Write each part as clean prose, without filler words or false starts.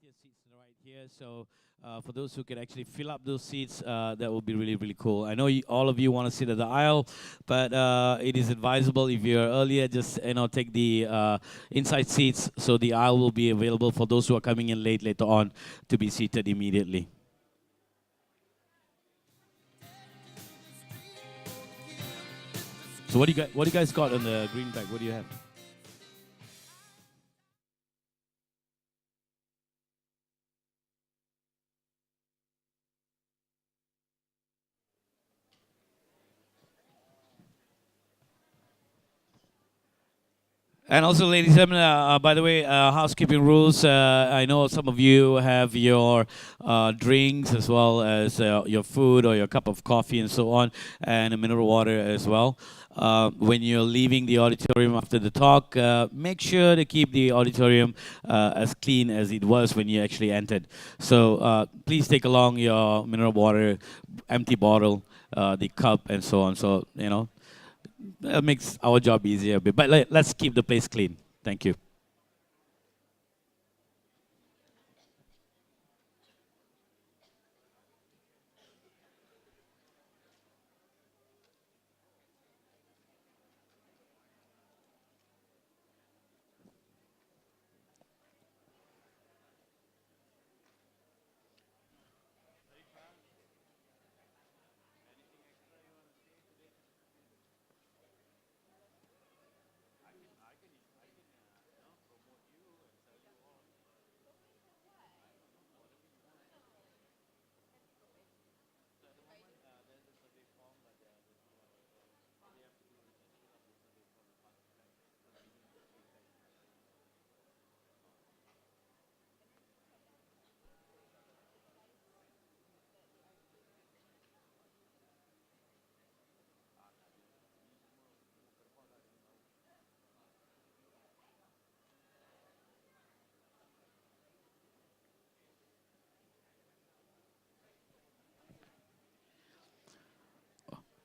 volunteer seats right here. So for those who can actually fill up those seats, that would be really, really cool. I know all of you want to sit at the aisle, but it is advisable if you're earlier, just take the inside seats, so the aisle will be available for those who are coming in late later on to be seated immediately. So what do you guys got on the green bag? What do you have? And also, ladies and gentlemen, by the way, housekeeping rules. I know some of you have your drinks as well as your food or your cup of coffee and so on, and a mineral water as well. When you're leaving the auditorium after the talk, make sure to keep the auditorium as clean as it was when you actually entered. So please take along your mineral water, empty bottle, the cup, and so on. So, that makes our job easier a bit. But let's keep the place clean. Thank you.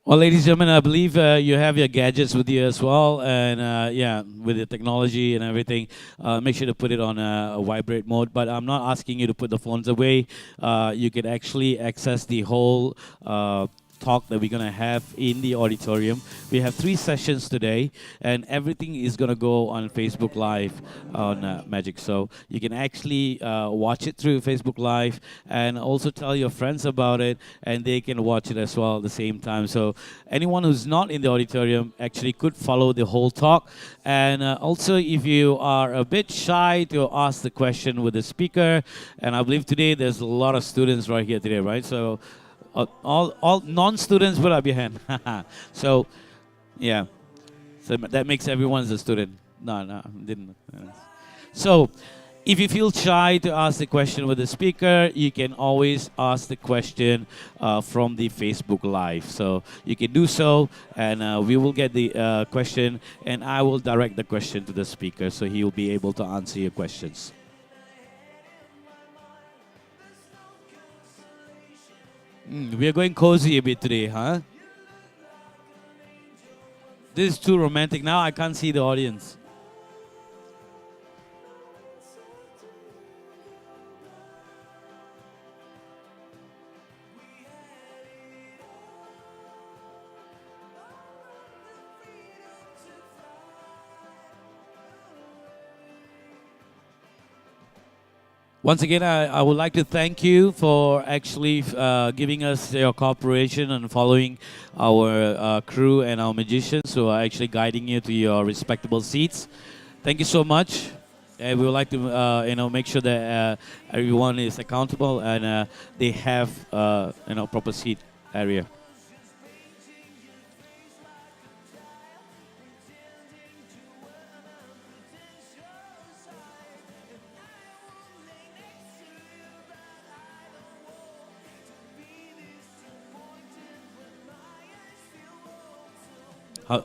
Well, ladies and gentlemen, I believe you have your gadgets with you as well, and yeah, with the technology and everything, make sure to put it on a vibrate mode. But I'm not asking you to put the phones away. You can actually access the whole talk that we're going to have in the auditorium. We have 3 sessions today, and everything is going to go on Facebook Live on Magic. So you can actually watch it through Facebook Live and also tell your friends about it, and they can watch it as well at the same time. So anyone who's not in the auditorium actually could follow the whole talk. And also, if you are a bit shy to ask the question with the speaker, and I believe today there's a lot of students right here today, right? So all non-students, put up your hand. So, yeah. So that makes everyone a student. No, didn't. So, if you feel shy to ask the question with the speaker, you can always ask the question from the Facebook Live. So you can do so, and we will get the question, and I will direct the question to the speaker, so he will be able to answer your questions. We are going cozy a bit today, huh? This is too romantic. Now I can't see the audience. Once again, I would like to thank you for actually giving us your cooperation and following our crew and our magicians who are actually guiding you to your respectable seats. Thank you so much. And we would like to, make sure that everyone is accountable and they have, proper seat area.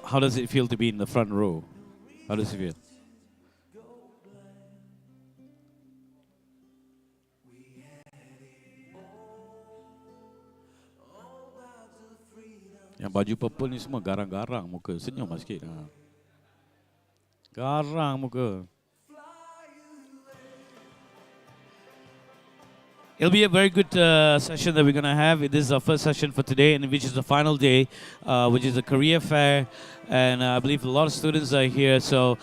How does it feel to be in the front row? How does it feel? Yang baju purple ni semua garang-garang muka. Senyum lah sikit. Garang muka. It'll be a very good session that we're going to have. This is our first session for today, and which is the final day, which is a career fair. And I believe a lot of students are here. So,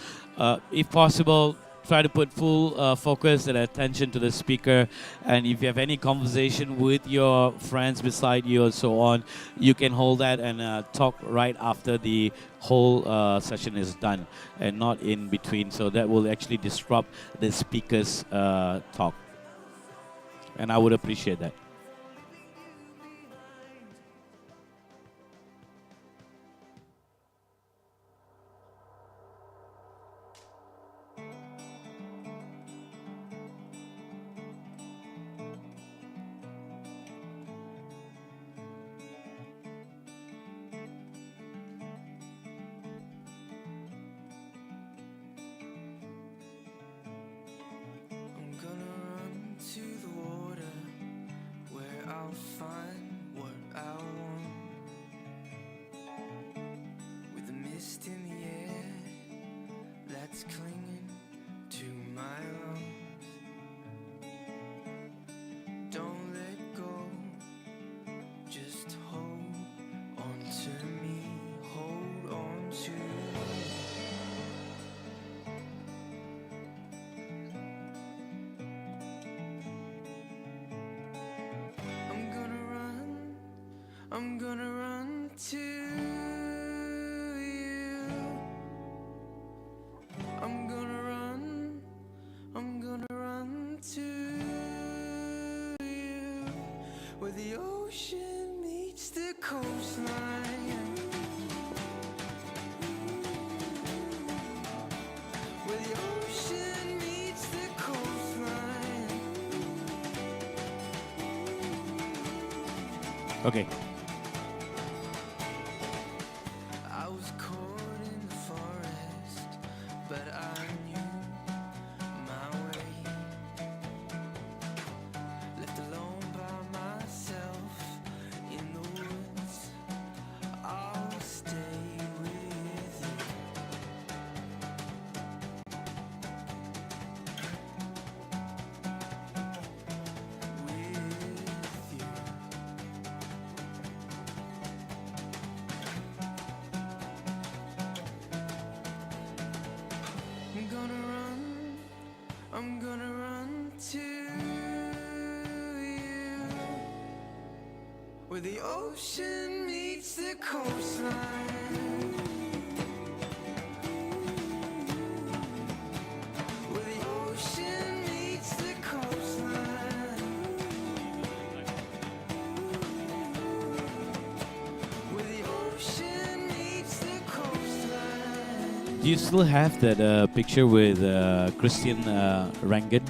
if possible, try to put full focus and attention to the speaker. And if you have any conversation with your friends beside you and so on, you can hold that and talk right after the whole session is done and not in between. So that will actually disrupt the speaker's talk. And I would appreciate that. I'm gonna run to you. I'm gonna run to you. Where the ocean meets the coastline. Where the ocean meets the coastline. Okay. I'm gonna run to you. Where the ocean meets the coastline. Where the ocean meets the coastline. Where the ocean meets the coastline. Do you still have that picture with Christian Rangan?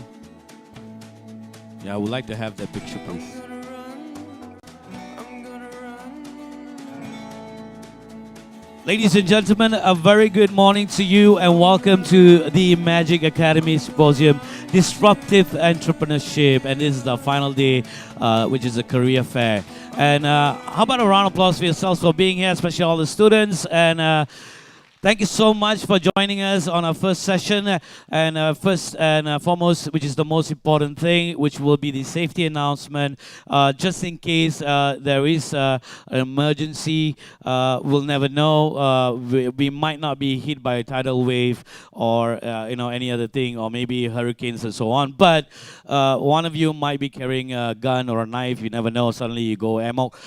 Yeah, I would like to have that picture, please. Ladies and gentlemen, a very good morning to you and welcome to the Magic Academy Symposium, Disruptive Entrepreneurship. And this is the final day, which is a career fair. And how about a round of applause for yourselves for being here, especially all the students. And thank you so much for joining us on our first session. And first and foremost, which is the most important thing, which will be the safety announcement. Just in case there is an emergency, we'll never know. We might not be hit by a tidal wave or any other thing, or maybe hurricanes and so on. But one of you might be carrying a gun or a knife. You never know. Suddenly you go amok.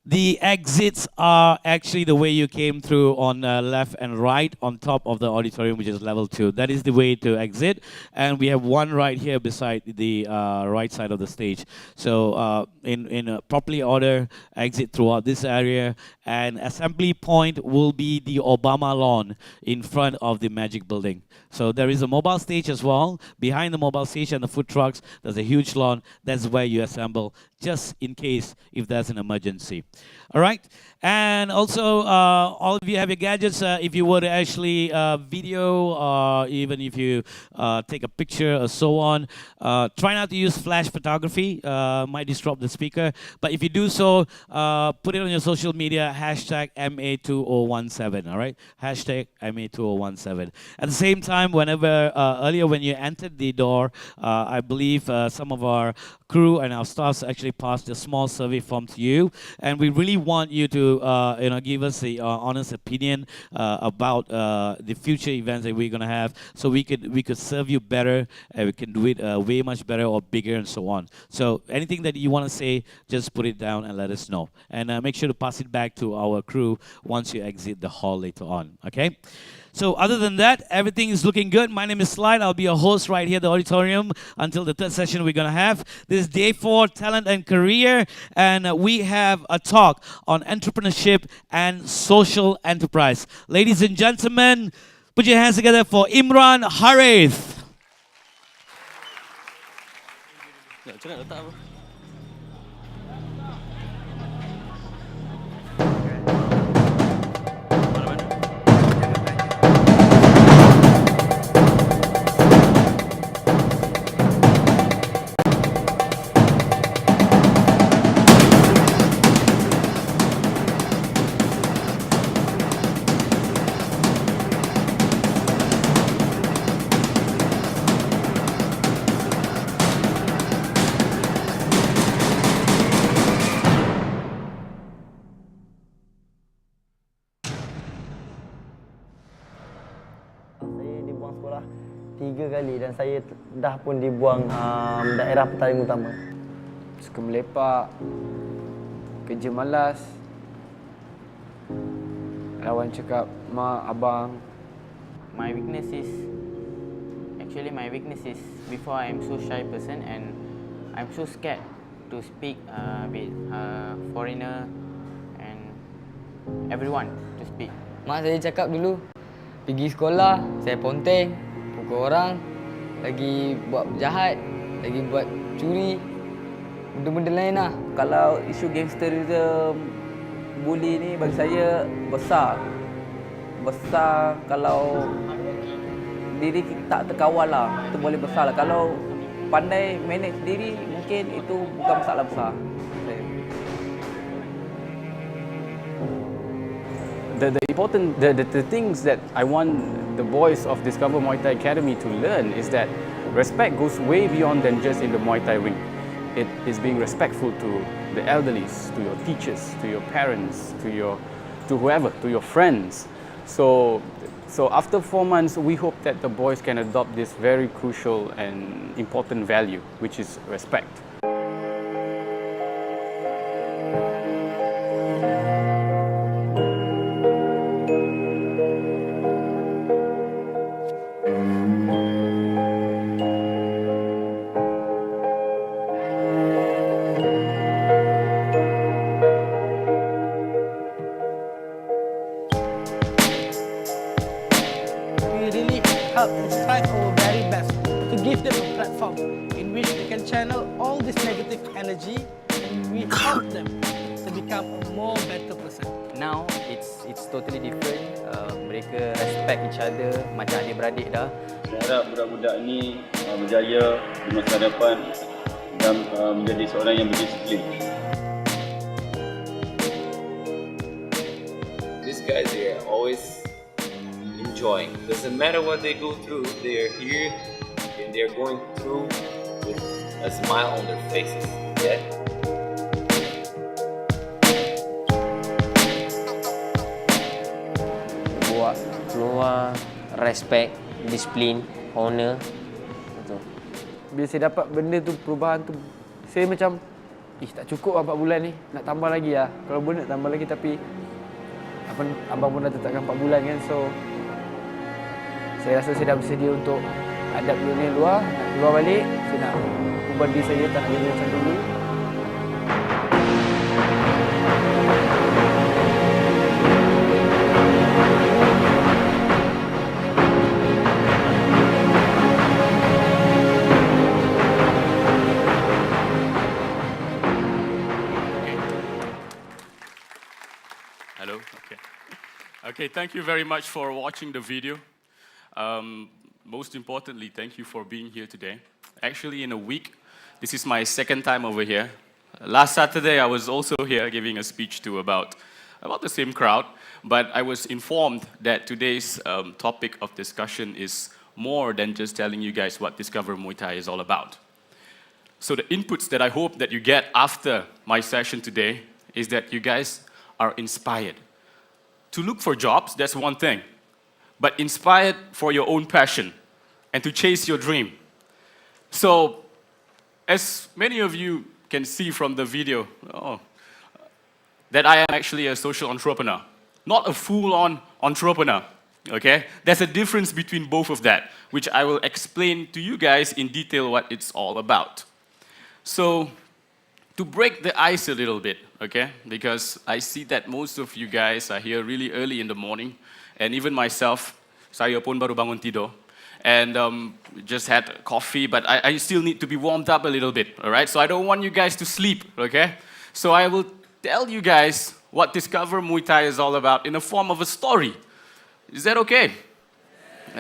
The exits are actually the way you came through on left and right on top of the auditorium, which is level 2. That is the way to exit. And we have one right here beside the right side of the stage. So in a properly order, exit throughout this area. And assembly point will be the Obama lawn in front of the Magic Building. So there is a mobile stage as well. Behind the mobile stage and the food trucks, there's a huge lawn. That's where you assemble. just in case if there's an emergency. All right, and also all of you have your gadgets. If you were to actually video, or even if you take a picture or so on, try not to use flash photography. Might disrupt the speaker. But if you do so, put it on your social media. Hashtag MA2017. All right, hashtag MA2017. At the same time, whenever earlier when you entered the door, I believe some of our crew and our staffs actually passed a small survey form to you, and we really want you to give us the honest opinion about the future events that we're gonna have, so we could serve you better, and we can do it way much better or bigger and so on. So anything that you want to say, just put it down and let us know, and make sure to pass it back to our crew once you exit the hall later on. Okay. So other than that, everything is looking good. My name is Slide. I'll be your host right here at the auditorium until the third session we're going to have. This is Day 4, Talent and Career, and we have a talk on entrepreneurship and social enterprise. Ladies and gentlemen, put your hands together for Imran, Harith. Saya dibuang sekolah 3 kali dan saya dah pun dibuang daerah pertandingan utama. Suka melepak, kerja malas, lawan cakap mak, abang. My weakness is before I'm so shy person and I'm so scared to speak with foreigner and everyone to speak. Mak saya cakap dulu, pergi sekolah, saya ponteng, pukul orang, lagi buat jahat, lagi buat curi, benda-benda lain lah. Kalau isu gangsterism, bully ni bagi saya besar. Besar kalau diri kita tak terkawal lah, itu boleh besar lah. Kalau pandai manage diri, mungkin itu bukan masalah besar. The things that I want the boys of Discover Muay Thai Academy to learn is that respect goes way beyond than just in the Muay Thai ring. It is being respectful to the elderlies, to your teachers, to your parents, to whoever, to your friends. So after 4 months, we hope that the boys can adopt this very crucial and important value, which is respect. help and strive our very best to give them a platform in which they can channel all this negative energy and we help them to become a more better person. Now it's totally different. Mereka respect each other macam adik-beradik dah. Saya harap budak-budak ni berjaya di masa depan dan menjadi seorang yang berdisiplin. These guys, they are always enjoying. Doesn't matter what they go through, they are here and they are going through with a smile on their faces. Yeah. Buat keluar, respect, disiplin, honor. Betul. Bila saya dapat benda tu, perubahan tu, saya macam, tak cukup 4 bulan ni, nak tambah lagi lah. Kalau boleh nak tambah lagi, tapi abang pun dah tetapkan 4 bulan kan, so saya rasa saya dah bersedia untuk adapt dunia luar, nak keluar balik, saya nak ubah diri saya, tak nak jadi macam dulu. Hello. Okay. Okay. Thank you very much for watching the video. Most importantly, thank you for being here today. Actually, in a week, this is my second time over here. Last Saturday, I was also here giving a speech to about the same crowd, but I was informed that today's topic of discussion is more than just telling you guys what Discover Muay Thai is all about. So the inputs that I hope that you get after my session today is that you guys are inspired. To look for jobs, that's one thing, but inspired for your own passion and to chase your dream. So, as many of you can see from the video, that I am actually a social entrepreneur, not a full-on entrepreneur, okay? There's a difference between both of that, which I will explain to you guys in detail what it's all about. So, to break the ice a little bit, okay? Because I see that most of you guys are here really early in the morning, and even myself, saya pun baru bangun tidur, and just had coffee, but I still need to be warmed up a little bit, all right? So I don't want you guys to sleep, okay? So I will tell you guys what Discover Muay Thai is all about in the form of a story. Is that okay?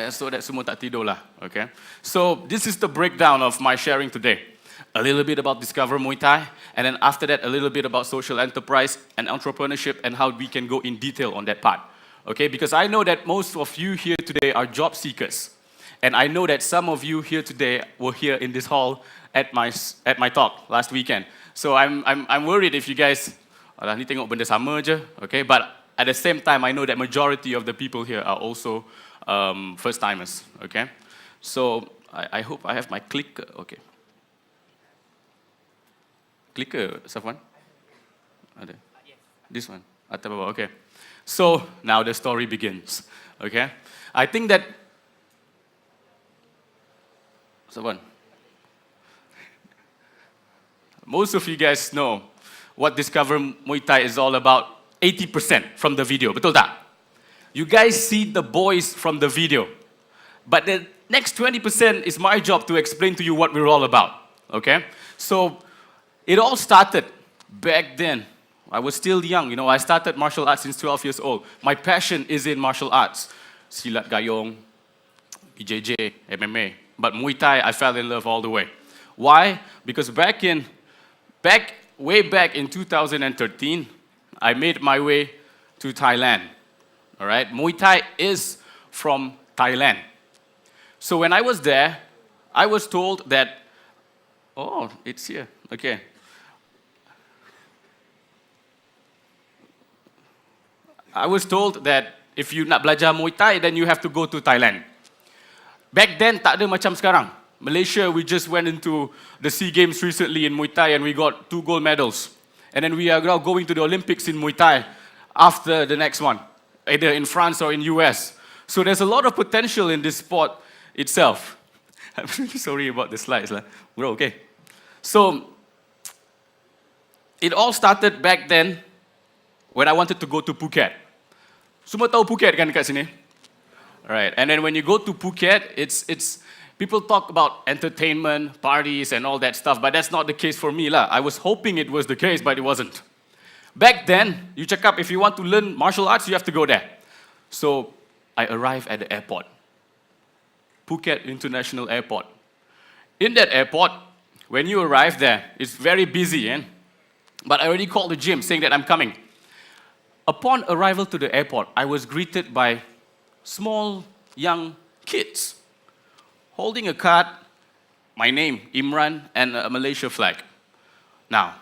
So that semua tak tidur lah, okay? So this is the breakdown of my sharing today. A little bit about Discover Muay Thai, and then after that, a little bit about social enterprise and entrepreneurship and how we can go in detail on that part. Okay, because I know that most of you here today are job seekers. And I know that some of you here today were here in this hall at my talk last weekend. So I'm worried if you guys, alah ni tengok benda sama je, okay? But at the same time, I know that majority of the people here are also first timers, okay? So I hope I have my clicker, okay. Clicker, Safwan? Ada? This one? Atas bawah, okay. So, now the story begins, okay? I think that... Safwan? Most of you guys know what Discover Muay Thai is all about 80% from the video, betul tak? You guys see the boys from the video. But the next 20% is my job to explain to you what we're all about, okay? So, it all started back then. I was still young, you know, I started martial arts since 12 years old. My passion is in martial arts. Silat Gayong, BJJ, MMA. But Muay Thai, I fell in love all the way. Why? Because way back in 2013, I made my way to Thailand, all right? Muay Thai is from Thailand. So when I was there, I was told that, oh, it's here, okay. I was told that if you nak belajar Muay Thai, then you have to go to Thailand. Back then, tak ada macam sekarang. Malaysia, we just went into the SEA Games recently in Muay Thai and we got 2 gold medals. And then we are now going to the Olympics in Muay Thai after the next one, either in France or in US. So there's a lot of potential in this sport itself. I'm really sorry about the slides. Bro, okay. So, it all started back then when I wanted to go to Phuket. Semua tahu Phuket kan dekat sini? Right. And then when you go to Phuket, it's people talk about entertainment, parties, and all that stuff, but that's not the case for me lah. I was hoping it was the case, but it wasn't. Back then, you check up if you want to learn martial arts, you have to go there. So I arrived at the airport, Phuket International Airport. In that airport, when you arrive there, it's very busy, but I already called the gym saying that I'm coming. Upon arrival to the airport, I was greeted by small, young kids holding a card, my name, Imran, and a Malaysia flag. Now,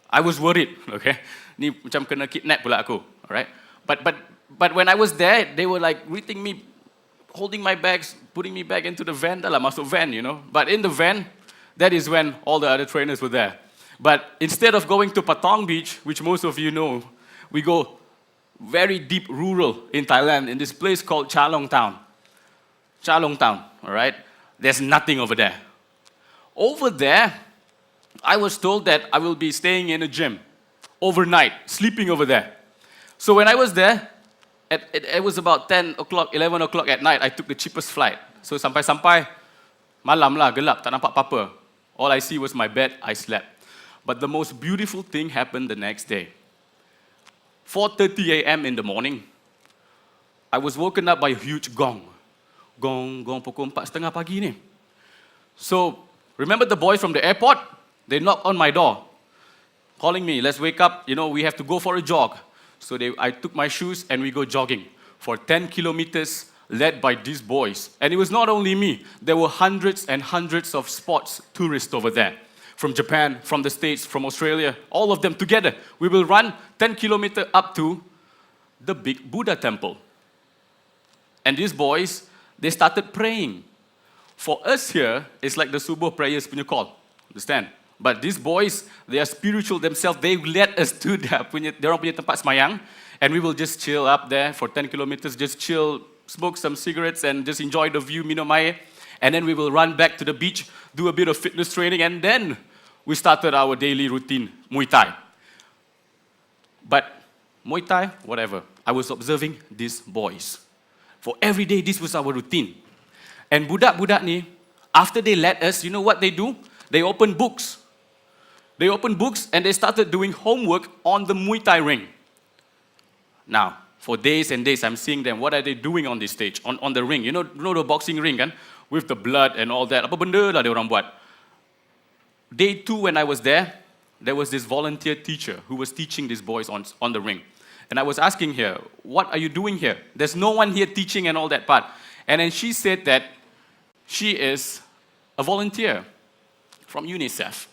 I was worried, okay? Ni macam kena kidnap pula aku, alright? But when I was there, they were like greeting me, holding my bags, putting me back into the van. Dah lah masuk van, you know? But in the van, that is when all the other trainers were there. But instead of going to Patong Beach, which most of you know, we go very deep rural in Thailand, in this place called Chalong Town. Chalong Town, all right? There's nothing over there. Over there, I was told that I will be staying in a gym overnight, sleeping over there. So when I was there, it was about 10 o'clock, 11 o'clock at night, I took the cheapest flight. So sampai-sampai, malam lah, gelap, tak nampak apa-apa. All I see was my bed, I slept. But the most beautiful thing happened the next day. 4:30 a.m. in the morning, I was woken up by a huge gong. Gong pukul 4:30 pagi ni. So, remember the boys from the airport? They knocked on my door, calling me, let's wake up, we have to go for a jog. So I took my shoes and we go jogging for 10 kilometers led by these boys. And it was not only me, there were hundreds and hundreds of sports tourists over there. From Japan, from the States, from Australia, all of them together. We will run 10 kilometers up to the big Buddha temple. And these boys, they started praying. For us here, it's like the subuh prayers punya call. Understand? But these boys, they are spiritual themselves. They led us to their orang punya tempat semayang. And we will just chill up there for 10 kilometers, just chill, smoke some cigarettes and just enjoy the view, minum air. And then we will run back to the beach, do a bit of fitness training, and then we started our daily routine, Muay Thai. But Muay Thai, whatever, I was observing these boys. For every day, this was our routine. And budak-budak ni, after they led us, you know what they do? They open books. They opened books and they started doing homework on the Muay Thai ring. Now, for days and days, I'm seeing them. What are they doing on this stage, on the ring? You know the boxing ring, kan? With the blood and all that. Apa benda lah dia orang buat. Day 2, when I was there was this volunteer teacher who was teaching these boys on the ring. And I was asking her, what are you doing here? There's no one here teaching and all that part. And then she said that she is a volunteer from UNICEF.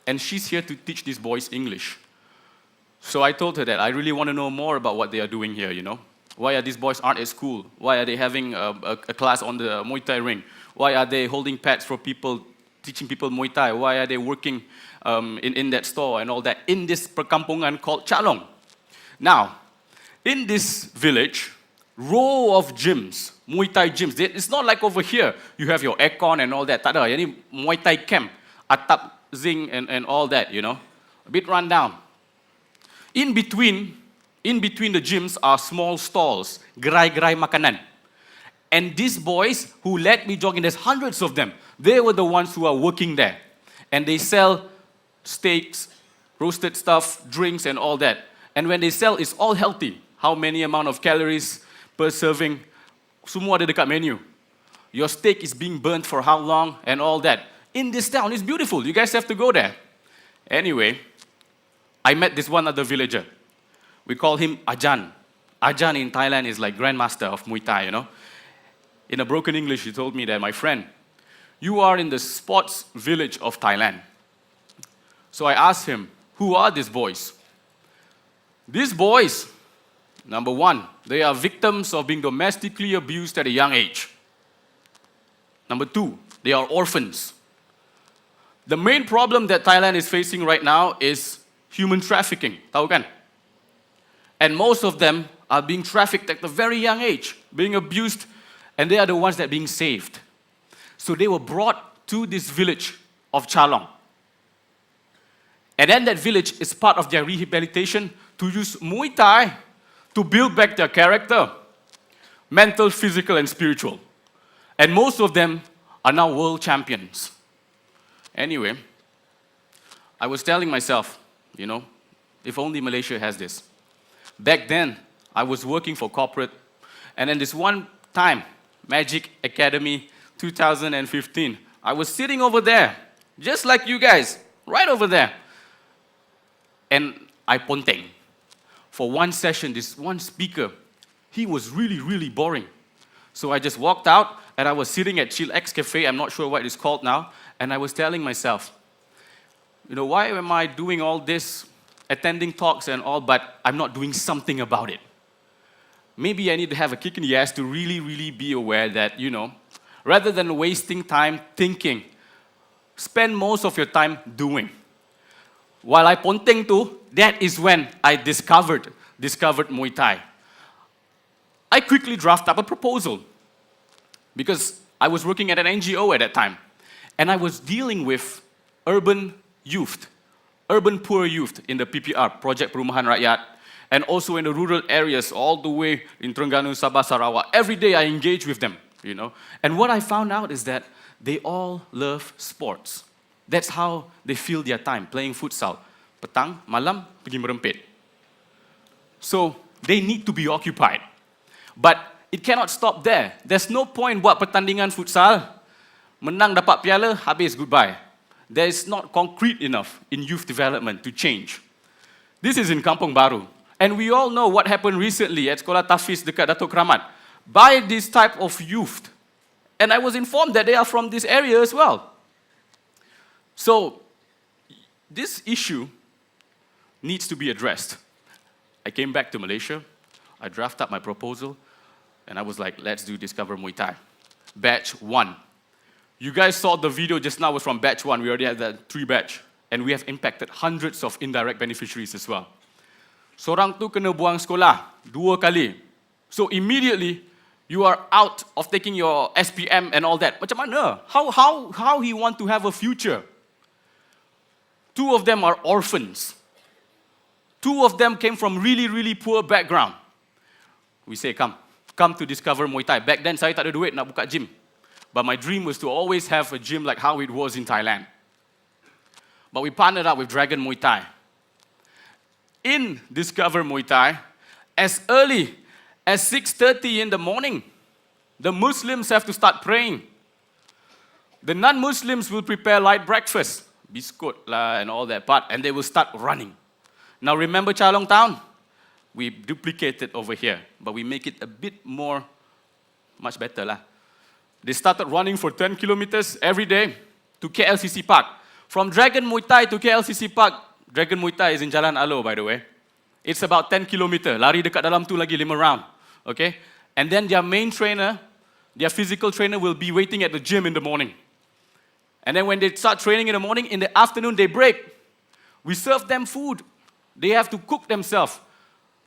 And she's here to teach these boys English. So I told her that I really want to know more about what they are doing here, Why are these boys aren't at school? Why are they having a class on the Muay Thai ring? Why are they holding pads for people, teaching people Muay Thai? Why are they working in that store and all that in this perkampungan called Chalong? Now, in this village, row of gyms, Muay Thai gyms. It's not like over here, you have your aircon and all that. Tak ada, ini Muay Thai camp, atap, zinc and all that, A bit run down. In between the gyms are small stalls, gerai-gerai makanan. And these boys who let me jogging, there's hundreds of them. They were the ones who are working there. And they sell steaks, roasted stuff, drinks and all that. And when they sell, it's all healthy. How many amount of calories per serving, semua ada dekat menu. Your steak is being burnt for how long and all that. In this town, it's beautiful. You guys have to go there. Anyway, I met this one other villager. We call him Ajan. Ajan in Thailand is like grandmaster of Muay Thai, In a broken English, he told me that, my friend, you are in the sports village of Thailand. So I asked him, who are these boys? These boys, number one, they are victims of being domestically abused at a young age. Number two, they are orphans. The main problem that Thailand is facing right now is human trafficking, tahu kan? And most of them are being trafficked at a very young age, being abused, and they are the ones that are being saved. So they were brought to this village of Chalong. And then that village is part of their rehabilitation to use Muay Thai to build back their character, mental, physical, and spiritual. And most of them are now world champions. Anyway, I was telling myself, if only Malaysia has this. Back then, I was working for corporate, and then this one time, Magic Academy 2015, I was sitting over there, just like you guys, right over there. And I ponteng. For one session, this one speaker, he was really, really boring. So I just walked out, and I was sitting at Chill X Cafe, I'm not sure what it's called now, and I was telling myself, why am I doing all this, attending talks and all, but I'm not doing something about it? Maybe I need to have a kick in the ass to really, really be aware that, rather than wasting time thinking, spend most of your time doing. While I ponteng tu, that is when I discovered Muay Thai. I quickly drafted up a proposal because I was working at an NGO at that time. And I was dealing with urban poor youth in the PPR, Project Perumahan Rakyat, and also in the rural areas all the way in Terengganu, Sabah, Sarawak. Every day I engage with them, And what I found out is that they all love sports. That's how they fill their time, playing futsal. Petang, malam, pergi merempit. So they need to be occupied. But it cannot stop there. There's no point buat pertandingan futsal, menang dapat piala, habis, goodbye. There is not concrete enough in youth development to change. This is in Kampung Baru. And we all know what happened recently at Sekolah Tafiz dekat Datuk Keramat by this type of youth. And I was informed that they are from this area as well. So this issue needs to be addressed. I came back to Malaysia, I drafted up my proposal, and I was like, let's do Discover Muay Thai. Batch 1. You guys saw the video just now was from batch 1. We already had that 3 batch. And we have impacted hundreds of indirect beneficiaries as well. Seorang tu kena buang sekolah 2 kali. So immediately, you are out of taking your SPM and all that. Macam mana? How he want to have a future? 2 of them are orphans. 2 of them came from really, really poor background. We say, come to Discover Muay Thai. Back then, saya tak ada duit nak buka gym. But my dream was to always have a gym like how it was in Thailand. But we partnered up with Dragon Muay Thai. In Discover Muay Thai, as early as 6:30 in the morning, the Muslims have to start praying. The non-Muslims will prepare light breakfast, biskut lah and all that part, and they will start running. Now remember Chalong Town? We duplicate it over here, but we make it a bit more, much better lah. They started running for 10 kilometers every day to KLCC Park. From Dragon Muay Thai to KLCC Park, Dragon Muay Thai is in Jalan Alo, by the way. It's about 10 kilometers. Lari dekat dalam tu lagi 5 round. Okay? And then their main trainer, their physical trainer will be waiting at the gym in the morning. And then when they start training in the morning, in the afternoon they break. We serve them food. They have to cook themselves.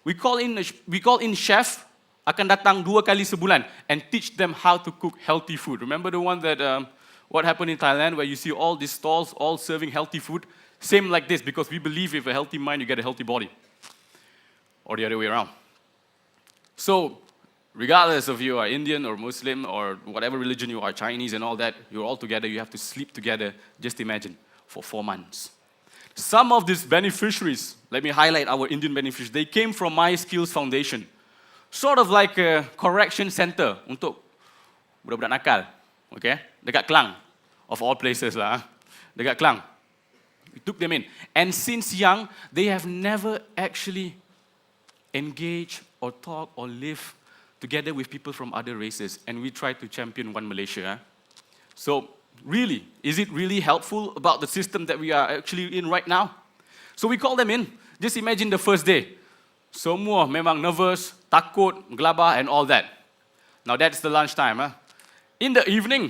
We call in chef, akan datang 2 kali sebulan and teach them how to cook healthy food. Remember the one that, what happened in Thailand where you see all these stalls all serving healthy food? Same like this, because we believe with a healthy mind, you get a healthy body. Or the other way around. So, regardless of you are Indian or Muslim or whatever religion you are, Chinese and all that, you're all together, you have to sleep together, just imagine, for 4 months. Some of these beneficiaries, let me highlight our Indian beneficiaries, they came from My Skills Foundation. Sort of like a correction center untuk budak-budak nakal, okay? Dekat Klang, of all places lah, dekat Klang. We took them in. And since young, they have never actually engaged or talked or lived together with people from other races. And we try to champion One Malaysia. So, really, is it really helpful about the system that we are actually in right now? So we call them in. Just imagine the first day. Semua memang nervous, takut, gelabah and all that. Now that's the lunchtime. Huh? In the evening,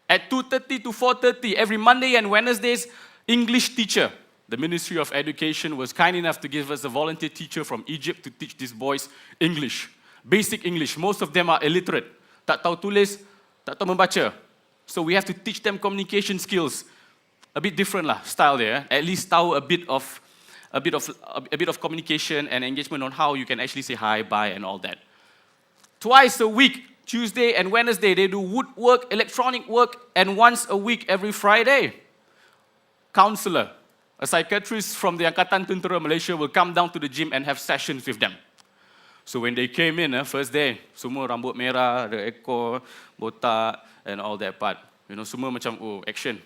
at 2:30 to 4:30, every Monday and Wednesdays, English teacher. The Ministry of Education was kind enough to give us a volunteer teacher from Egypt to teach these boys English. Basic English. Most of them are illiterate. Tak tahu tulis, tak tahu membaca. So we have to teach them communication skills. A bit different lah, style there. At least tahu a bit of communication and engagement on how you can actually say hi, bye, and all that. Twice a week, Tuesday and Wednesday, they do woodwork, electronic work, and once a week, every Friday, counselor, a psychiatrist from the Angkatan Tentera Malaysia will come down to the gym and have sessions with them. So when they came in, first day, semua rambut merah, ada ekor, botak, and all that part. You know, semua macam, oh, action.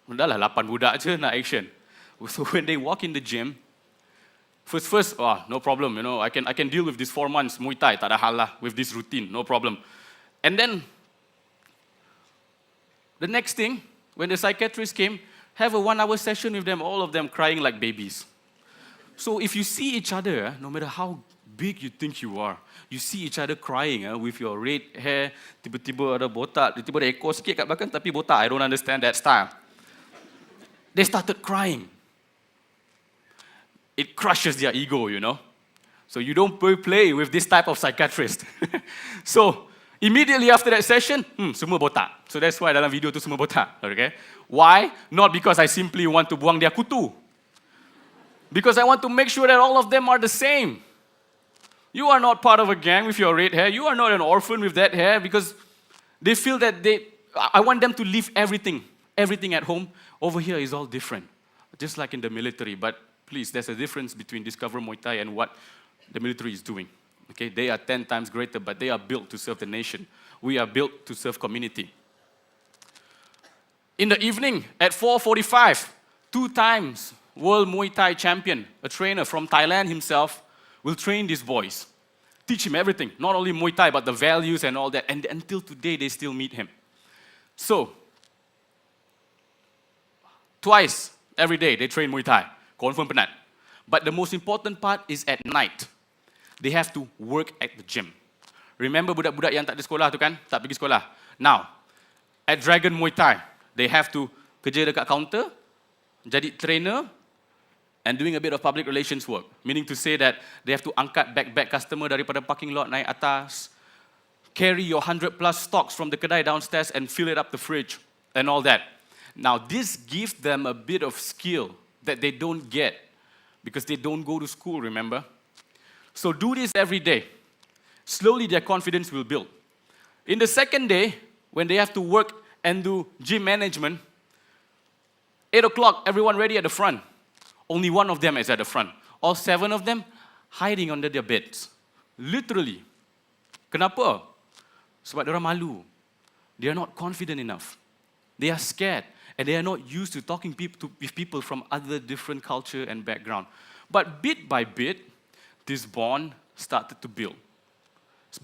Dah lah 8 budak je nak action. So when they walk in the gym, first, oh, no problem, you know, I can deal with this 4 months Muay Thai, tak ada hal lah, with this routine, no problem. And then, the next thing, when the psychiatrist came, have a 1-hour session with them, all of them crying like babies. So if you see each other, no matter how big you think you are, you see each other crying with your red hair, tiba-tiba ada botak, tiba-tiba ada ekor sikit kat belakang, tapi botak, I don't understand that style. They started crying. It crushes their ego, you know. So you don't play with this type of psychiatrist. So immediately after that session, semua botak. So that's why dalam video tu semua botak. Okay? Why? Not because I simply want to buang dia kutu. Because I want to make sure that all of them are the same. You are not part of a gang with your red hair. You are not an orphan with that hair, because they feel that I want them to leave everything at home. Over here is all different. Just like in the military, but please, there's a difference between Discover Muay Thai and what the military is doing. Okay, they are 10 times greater, but they are built to serve the nation. We are built to serve community. In the evening at 4:45, 2 times World Muay Thai champion, a trainer from Thailand himself, will train these boys. Teach him everything, not only Muay Thai, but the values and all that. And until today, they still meet him. So, twice every day, they train Muay Thai. Confirm penat. But the most important part is at night. They have to work at the gym. Remember budak-budak yang tak ada sekolah tu kan? Tak pergi sekolah. Now, at Dragon Muay Thai, they have to kerja dekat counter, jadi trainer, and doing a bit of public relations work. Meaning to say that they have to angkat bag customer daripada parking lot naik atas, carry your 100 plus stocks from the kedai downstairs and fill it up the fridge and all that. Now this gives them a bit of skill that they don't get because they don't go to school, remember? So do this every day. Slowly their confidence will build. In the second day, when they have to work and do gym management, 8 o'clock, everyone ready at the front. Only one of them is at the front. All 7 of them hiding under their beds. Literally. Kenapa? Sebab mereka malu. They are not confident enough. They are scared. And they are not used to talking with people from other different culture and background. But bit by bit, this bond started to build.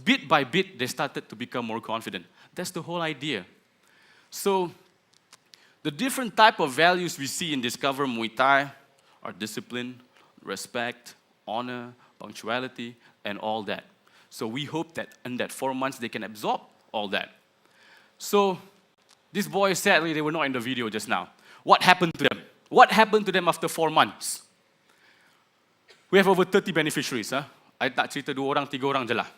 Bit by bit, they started to become more confident. That's the whole idea. So, the different type of values we see in Discover Muay Thai are discipline, respect, honor, punctuality, and all that. So we hope that in that 4 months they can absorb all that. So these boys, sadly, they were not in the video just now. What happened to them? What happened to them after 4 months? We have over 30 beneficiaries. I tak cerita 2 orang, 3 orang je lah.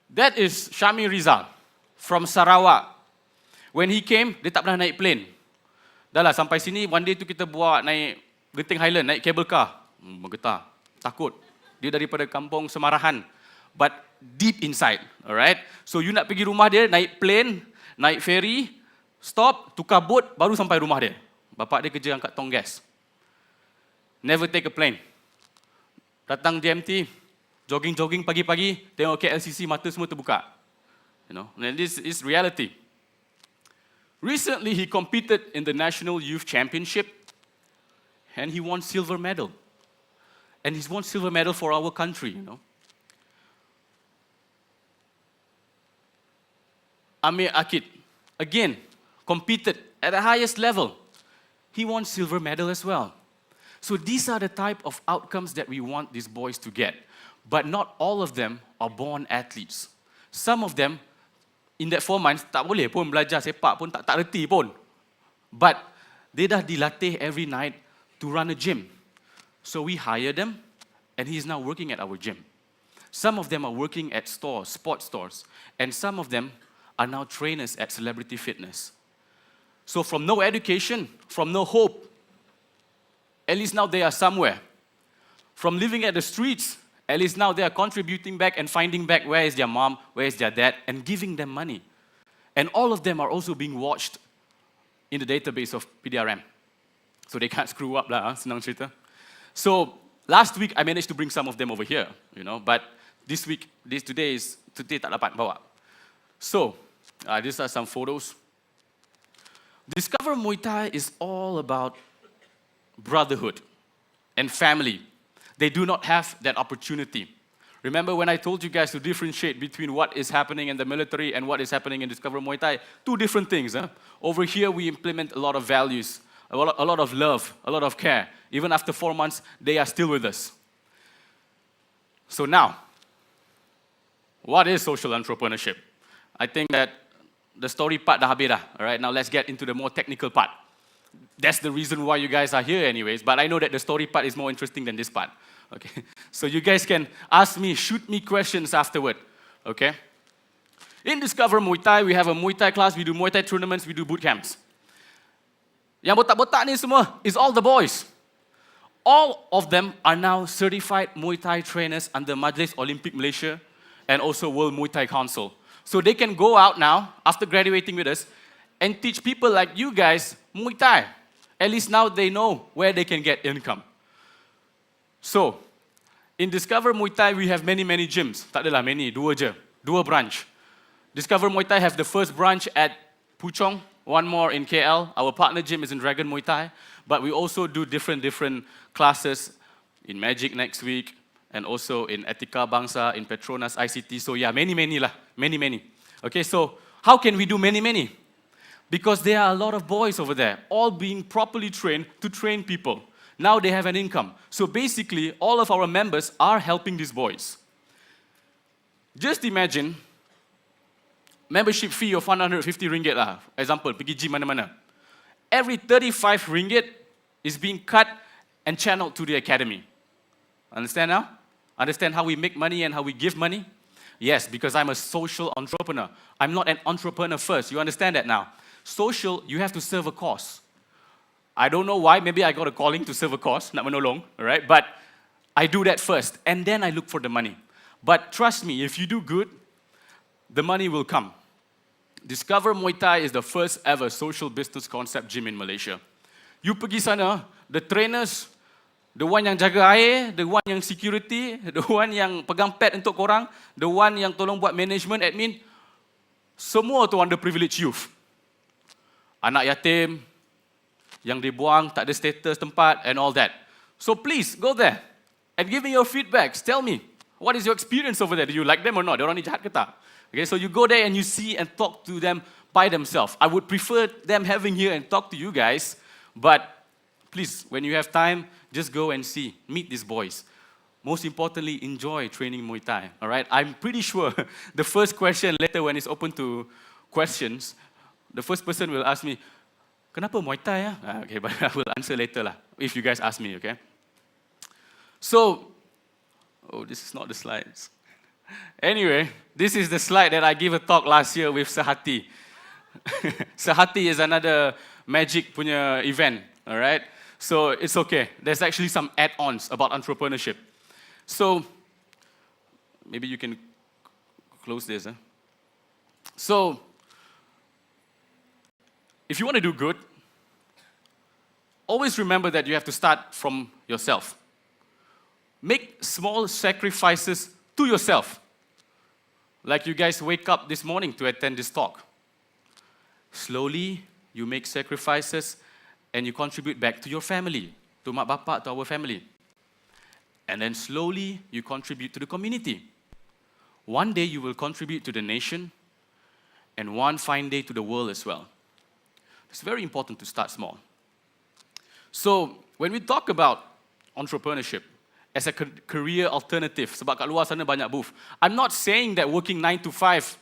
That is Syami Rizal from Sarawak. When he came, dia tak pernah naik plane. Dah lah, sampai sini, one day tu kita buat naik Genting Highland, naik cable car. Bergetar, takut. Dia daripada kampung Semarahan. But deep inside, alright? So you nak pergi rumah dia, naik plane, naik ferry, stop, tukar boat, baru sampai rumah dia. Bapak dia kerja angkat tong gas. Never take a plane. Datang DMT, jogging-jogging pagi-pagi, tengok KLCC, mata semua terbuka. You know, and this is reality. Recently, he competed in the National Youth Championship, and he won silver medal. And he's won silver medal for our country, you know. Amir Akid, again, competed at the highest level. He won silver medal as well. So these are the type of outcomes that we want these boys to get. But not all of them are born athletes. Some of them, in that 4 months, tak boleh pun belajar sepak pun, tak reti pun. But they dah dilatih every night to run a gym. So we hire them, and he's now working at our gym. Some of them are working at stores, sports stores, and some of them are now trainers at Celebrity Fitness. So from no education, from no hope, at least now they are somewhere. From living at the streets, at least now they are contributing back and finding back where is their mom, where is their dad, and giving them money. And all of them are also being watched in the database of PDRM. So they can't screw up lah, senang cerita. So last week I managed to bring some of them over here, you know, but today tak dapat bawa. So these are some photos. Discover Muay Thai is all about brotherhood and family. They do not have that opportunity. Remember when I told you guys to differentiate between what is happening in the military and what is happening in Discover Muay Thai? 2 different things. Over here, we implement a lot of values, a lot of love, a lot of care. Even after 4 months, they are still with us. So now, what is social entrepreneurship? I think that the story part dah habis dah. All right, now let's get into the more technical part. That's the reason why you guys are here anyways, but I know that the story part is more interesting than this part. Okay, so you guys can ask me, shoot me questions afterward. Okay? In Discover Muay Thai, we have a Muay Thai class, we do Muay Thai tournaments, we do boot camps. Yang botak-botak ni semua is all the boys. All of them are now certified Muay Thai trainers under Majlis Olympic Malaysia and also World Muay Thai Council. So they can go out now, after graduating with us, and teach people like you guys Muay Thai. At least now they know where they can get income. So, In Discover Muay Thai, we have many gyms. Tak adalah many, dua je. Dua branch. Discover Muay Thai have the first branch at Puchong, one more in KL. Our partner gym is in Dragon Muay Thai. But we also do different classes in Magic next week, and also in Etika Bangsa, in Petronas ICT. So yeah, many lah. Many. Okay, so how can we do many? Because there are a lot of boys over there, all being properly trained to train people. Now they have an income. So basically, all of our members are helping these boys. Just imagine, membership fee of 150 ringgit lah. Example, pergi gym mana-mana. Every 35 ringgit is being cut and channeled to the academy. Understand now? Understand how we make money and how we give money? Yes, because I'm a social entrepreneur. I'm not an entrepreneur first. You understand that now? Social, you have to serve a cause. I don't know why, maybe I got a calling to serve a cause, nak menolong, right? But I do that first, and then I look for the money. But trust me, if you do good, the money will come. Discover Muay Thai is the first ever social business concept gym in Malaysia. You pergi sana, the trainers, the one yang jaga air, the one yang security, the one yang pegang pad untuk korang, the one yang tolong buat management, admin, semua tu underprivileged youth. Anak yatim, yang dibuang, tak ada status tempat, and all that. So please, go there and give me your feedbacks. Tell me, what is your experience over there? Do you like them or not? Diorang ni jahat ke tak? Okay, so you go there and you see and talk to them by themselves. I would prefer them having here and talk to you guys, but please, when you have time, just go and see, meet these boys. Most importantly, enjoy training Muay Thai, all right? I'm pretty sure the first question later when it's open to questions, the first person will ask me, kenapa Muay Thai? Okay, but I will answer later lah, if you guys ask me, okay? So, this is not the slides. Anyway, this is the slide that I gave a talk last year with Sehati. Sehati is another magic punya event, all right? So it's okay. There's actually some add-ons about entrepreneurship. So maybe you can close this. So if you want to do good, always remember that you have to start from yourself. Make small sacrifices to yourself. Like you guys wake up this morning to attend this talk. Slowly, you make sacrifices and you contribute back to your family, to mak bapak, to our family. And then slowly, you contribute to the community. One day, you will contribute to the nation, and one fine day to the world as well. It's very important to start small. So, when we talk about entrepreneurship as a career alternative, sebab kat luar sana banyak booth, I'm not saying that working 9 to 5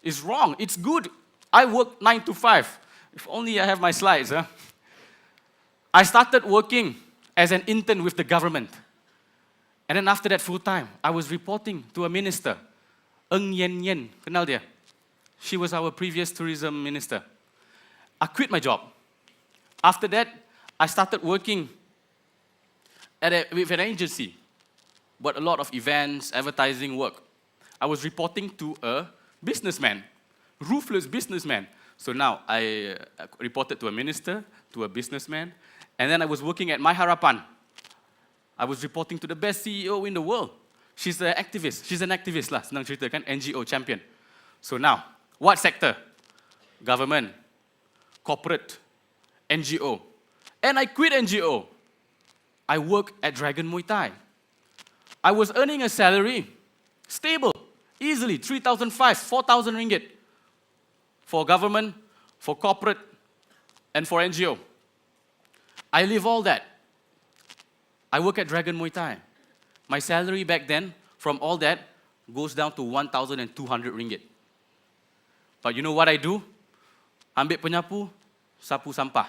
is wrong. It's good. I work 9 to 5. If only I have my slides. I started working as an intern with the government. And then after that, full time, I was reporting to a minister, Ng Yen Yen, kenal dia? She was our previous tourism minister. I quit my job. After that, I started working with an agency, but a lot of events, advertising work. I was reporting to a businessman, ruthless businessman. So now I reported to a minister, to a businessman, and then I was working at My Harapan. I was reporting to the best CEO in the world. She's an activist. She's an activist lah, senang cerita kan, NGO champion. So now, what sector? Government, corporate, NGO. And I quit NGO. I work at Dragon Muay Thai. I was earning a salary, stable, easily, 3,500, 4,000 ringgit for government, for corporate, and for NGO. I live all that. I work at Dragon Muay Thai. My salary back then, from all that, goes down to 1,200 ringgit. But you know what I do? Ambil penyapu, sapu sampah.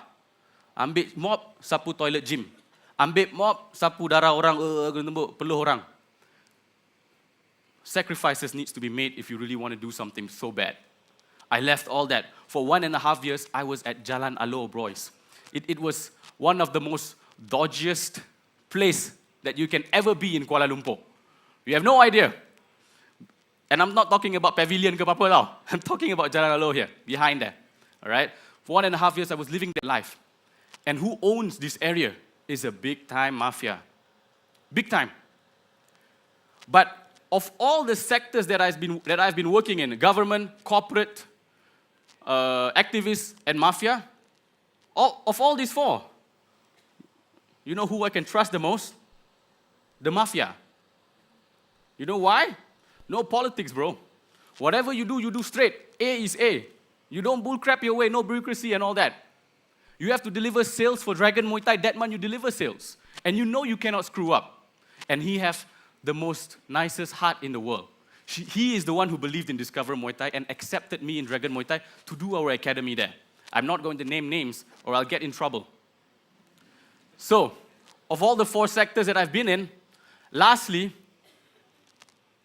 Ambil mop, sapu toilet gym. Ambil mop, sapu darah orang, peluh orang. Sacrifices needs to be made if you really want to do something so bad. I left all that. For 1.5 years, I was at Jalan Alo, boys. It was one of the most dodgiest place that you can ever be in Kuala Lumpur. You have no idea. And I'm not talking about pavilion ke apa-apa tau. I'm talking about Jalan Alo here, behind there. All right? For 1.5 years, I was living that life. And who owns this area is a big-time mafia. Big time. But of all the sectors that I've been working in, government, corporate, activists, and mafia, of all these four, you know who I can trust the most? The mafia. You know why? No politics, bro. Whatever you do straight. A is A. You don't bullcrap your way, no bureaucracy and all that. You have to deliver sales for Dragon Muay Thai. That month you deliver sales. And you know you cannot screw up. And he has the most nicest heart in the world. He is the one who believed in Discover Muay Thai and accepted me in Dragon Muay Thai to do our academy there. I'm not going to name names or I'll get in trouble. So, of all the four sectors that I've been in, lastly,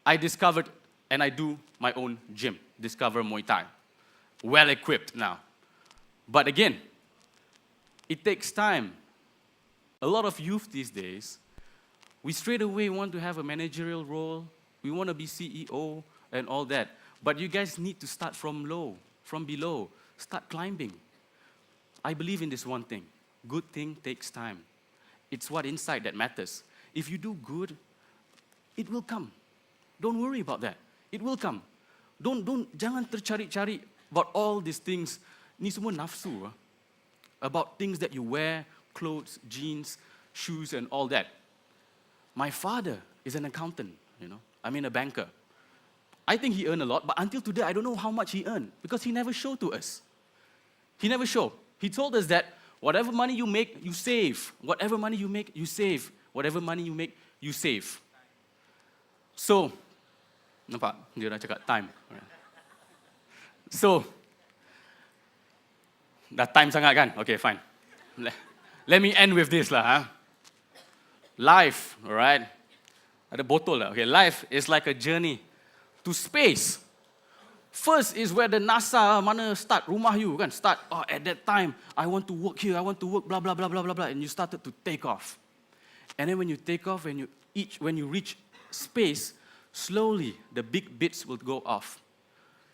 I discovered and I do my own gym, Discover Muay Thai. Well equipped now. But again, it takes time. A lot of youth these days, we straight away want to have a managerial role, we want to be CEO and all that. But you guys need to start from low, from below. Start climbing. I believe in this one thing. Good thing takes time. It's what inside that matters. If you do good, it will come. Don't worry about that. It will come. Jangan tercari-cari about all these things. Ni semua nafsu. About things that you wear, clothes, jeans, shoes, and all that. My father is an accountant, I mean a banker. I think he earned a lot, but until today, I don't know how much he earned because he never showed to us. He never showed. He told us that whatever money you make, you save. Whatever money you make, you save. Whatever money you make, you save. So, nampak? Dia dah cakap time. So, dah time sangat kan? Okay, fine. Let me end with this lah. Life, alright? Ada botol lah. Okay, life is like a journey to space. First is where the NASA mana start, rumah you kan, start, at that time, I want to work here, I want to work, blah, blah, blah, blah, blah, blah, and you started to take off. And then when you take off, when you reach space, slowly the big bits will go off.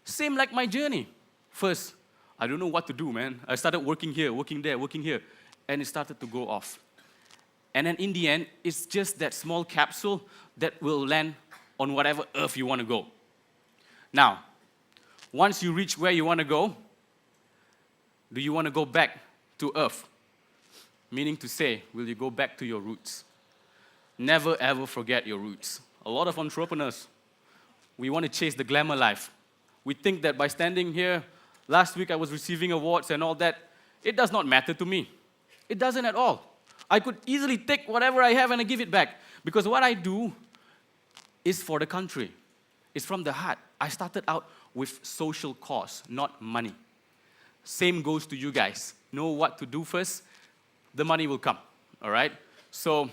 Same like my journey. First, I don't know what to do, man. I started working here, working there, working here, and it started to go off. And then in the end, it's just that small capsule that will land on whatever earth you want to go. Now, once you reach where you want to go, do you want to go back to earth? Meaning to say, will you go back to your roots? Never ever forget your roots. A lot of entrepreneurs, we want to chase the glamour life. We think that by standing here, last week I was receiving awards and all that, it does not matter to me. It doesn't at all. I could easily take whatever I have and I give it back. Because what I do is for the country. It's from the heart. I started out with social cause, not money. Same goes to you guys. Know what to do first, the money will come. All right? So,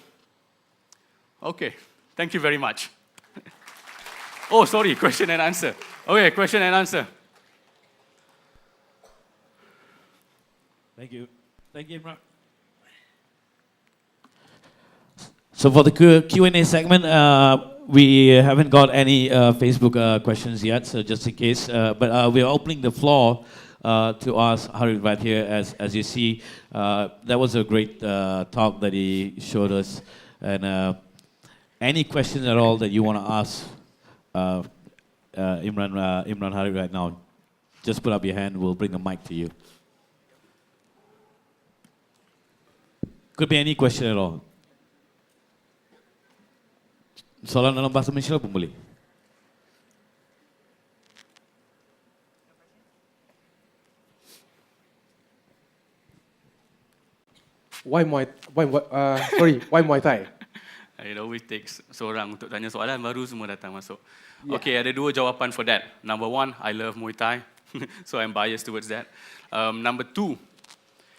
okay. Thank you very much. Oh, sorry, question and answer. Okay, question and answer. Thank you. Thank you, Imran. So for the Q&A segment, we haven't got any Facebook questions yet, so just in case. But we're opening the floor to ask Harith right here. As you see, that was a great talk that he showed us. And any questions at all that you want to ask Imran Harith right now, just put up your hand. We'll bring a mic to you. Could be any question at all. Soalan dalam bahasa Malaysia pun boleh. Why Muay Thai? It always takes seorang untuk tanya soalan, baru semua datang masuk. Yeah. Okay, ada dua jawapan for that. Number one, I love Muay Thai, so I'm biased towards that. Number two,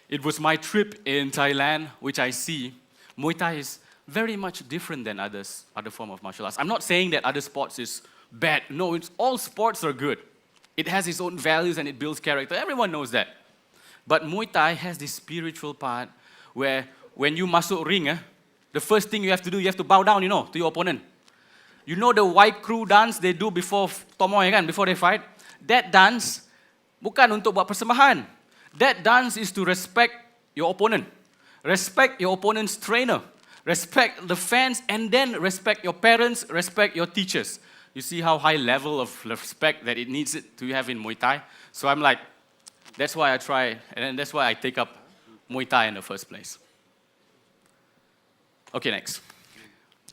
it was my trip in Thailand, which I see Muay Thai is very much different than other form of martial arts. I'm not saying that other sports is bad. No, all sports are good. It has its own values and it builds character. Everyone knows that. But Muay Thai has this spiritual part where when you masuk ring, the first thing you have to do, you have to bow down, to your opponent. You know the white crew dance they do before tomoy kan, before they fight? That dance bukan untuk buat persembahan. That dance is to respect your opponent. Respect your opponent's trainer. respect the fans, and then respect your parents, respect your teachers. You see how high level of respect that it needs it to have in Muay Thai? So I'm like, that's why I try, and that's why I take up Muay Thai in the first place. Okay, next.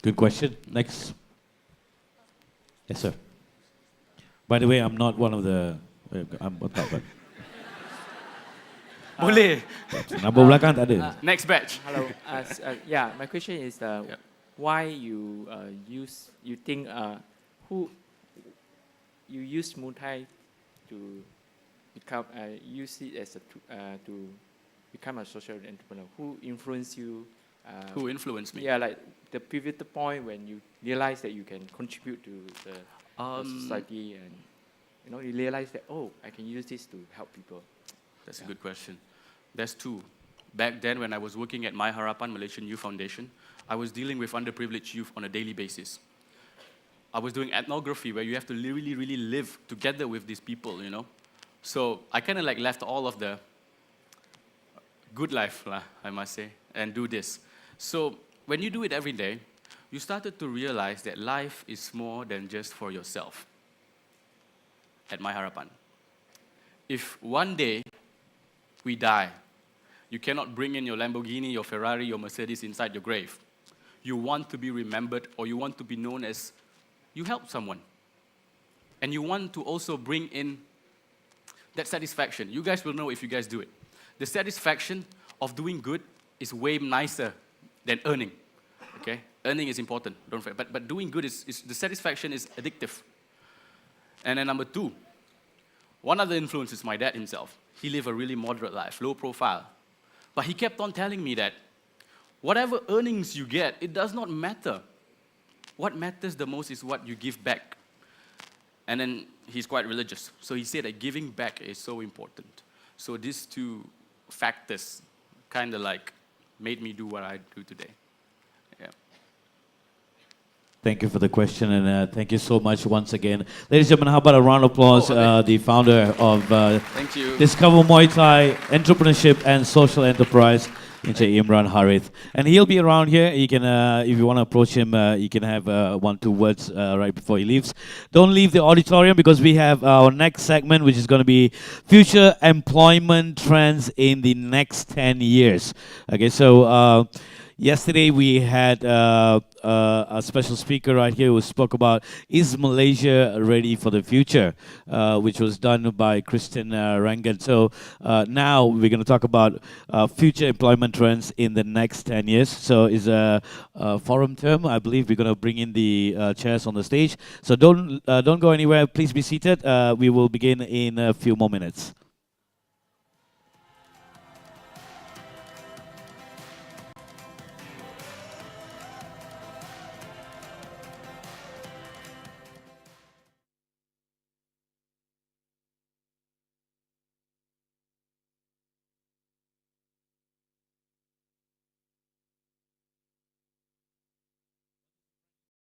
Good question. Next. Yes, sir. By the way, I'm not one of the... I'm what that, but... Boleh. Number belakang tak ada. Next batch. Hello. Yeah, my question is why you think who you use Muay Thai to become use it as to become a social entrepreneur? Who influenced you? Who influenced me? Yeah, like the pivotal point when you realize that you can contribute to the society, and you realize that I can use this to help people. That's a good question. There's two. Back then, when I was working at My Harapan Malaysian Youth Foundation, I was dealing with underprivileged youth on a daily basis. I was doing ethnography where you have to really, really live together with these people, So I kind of like left all of the good life, I must say, and do this. So when you do it every day, you started to realize that life is more than just for yourself. At My Harapan. If one day we die, you cannot bring in your Lamborghini, your Ferrari, your Mercedes inside your grave. You want to be remembered, or you want to be known as you helped someone. And you want to also bring in that satisfaction. You guys will know if you guys do it. The satisfaction of doing good is way nicer than earning. Okay? Earning is important, don't forget. But doing good is the satisfaction is addictive. And then number two, one of the influences, my dad himself. He lived a really moderate life, low profile. But he kept on telling me that whatever earnings you get, it does not matter. What matters the most is what you give back. And then he's quite religious. So he said that giving back is so important. So these two factors kind of like made me do what I do today. Yeah. Thank you for the question, and thank you so much once again. Ladies and gentlemen, how about a round of applause, the founder of Thank you. Discover Muay Thai, Entrepreneurship and Social Enterprise, Encik Imran Harith. And he'll be around here. You can, if you want to approach him, you can have 1-2 words right before he leaves. Don't leave the auditorium, because we have our next segment, which is going to be future employment trends in the next 10 years. Okay, so yesterday we had a special speaker right here who spoke about is Malaysia ready for the future, which was done by Kristen Rangan. So now we're going to talk about future employment trends in the next 10 years. So it's a forum term. I believe we're going to bring in the chairs on the stage. So don't go anywhere. Please be seated. We will begin in a few more minutes.